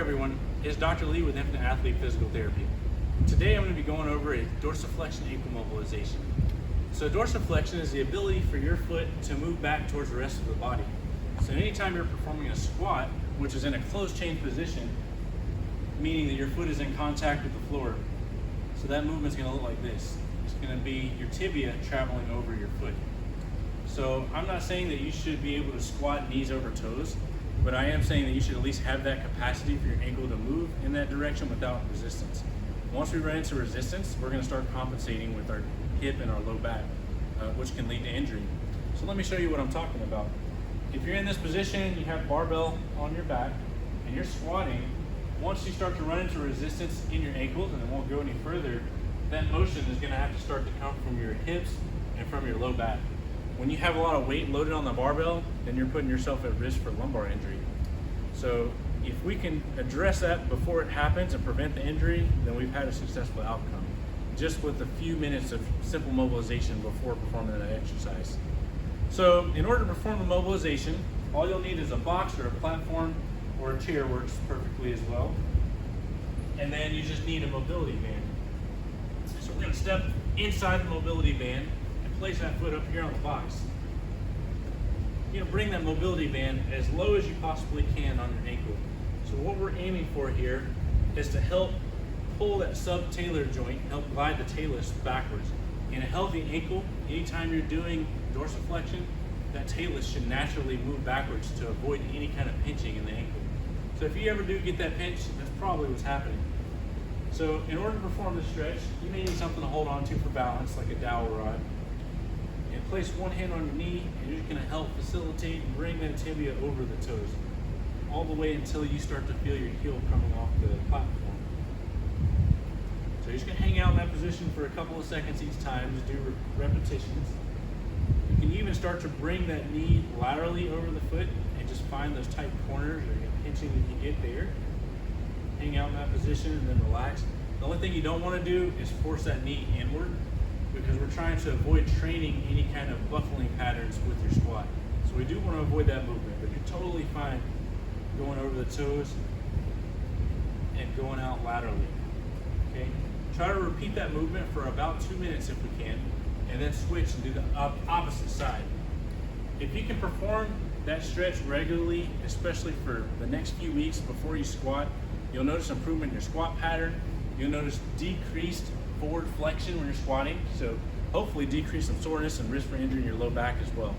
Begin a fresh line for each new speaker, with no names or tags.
everyone, it's Dr. Lee with Infinite Athlete Physical Therapy. Today I'm going to be going over a dorsiflexion ankle mobilization. So dorsiflexion is the ability for your foot to move back towards the rest of the body. So anytime you're performing a squat, which is in a closed chain position, meaning that your foot is in contact with the floor, so that movement is going to look like this. It's going to be your tibia traveling over your foot. So I'm not saying that you should be able to squat knees over toes, but I am saying that you should at least have that capacity for your ankle to move in that direction without resistance. Once we run into resistance, we're going to start compensating with our hip and our low back, which can lead to injury. So let me show you what I'm talking about. If you're in this position, you have barbell on your back, and you're squatting, once you start to run into resistance in your ankles, and it won't go any further, that motion is going to have to start to come from your hips and from your low back. When you have a lot of weight loaded on the barbell, then you're putting yourself at risk for lumbar injury. So if we can address that before it happens and prevent the injury, then we've had a successful outcome, just with a few minutes of simple mobilization before performing that exercise. So in order to perform the mobilization, all you'll need is a box or a platform, or a chair works perfectly as well. And then you just need a mobility band. So we're going to step inside the mobility band and place that foot up here on the box. You're going to bring that mobility band as low as you possibly can on your ankle. So what we're aiming for here is to help pull that subtalar joint, help glide the talus backwards. In a healthy ankle, anytime you're doing dorsiflexion, that talus should naturally move backwards to avoid any kind of pinching in the ankle. So if you ever do get that pinch, that's probably what's happening. So in order to perform this stretch, you may need something to hold on to for balance, like a dowel rod. And place one hand on your knee, and you're just going to help facilitate and bring that tibia over the toes, all the way until you start to feel your heel coming off the platform. So you're just going to hang out in that position for a couple of seconds each time, just do repetitions. You can even start to bring that knee laterally over the foot and just find those tight corners or pinching that you get there. Hang out in that position and then relax. The only thing you don't want to do is force that knee inward, because we're trying to avoid training any kind of buckling patterns with your squat. So we do want to avoid that movement, but you're totally fine going over the toes and going out laterally. Okay? Try to repeat that movement for about 2 minutes if we can, and then switch and do the opposite side. If you can perform that stretch regularly, especially for the next few weeks before you squat, you'll notice improvement in your squat pattern. You'll notice decreased forward flexion when you're squatting, so hopefully decrease some soreness and risk for injury in your low back as well.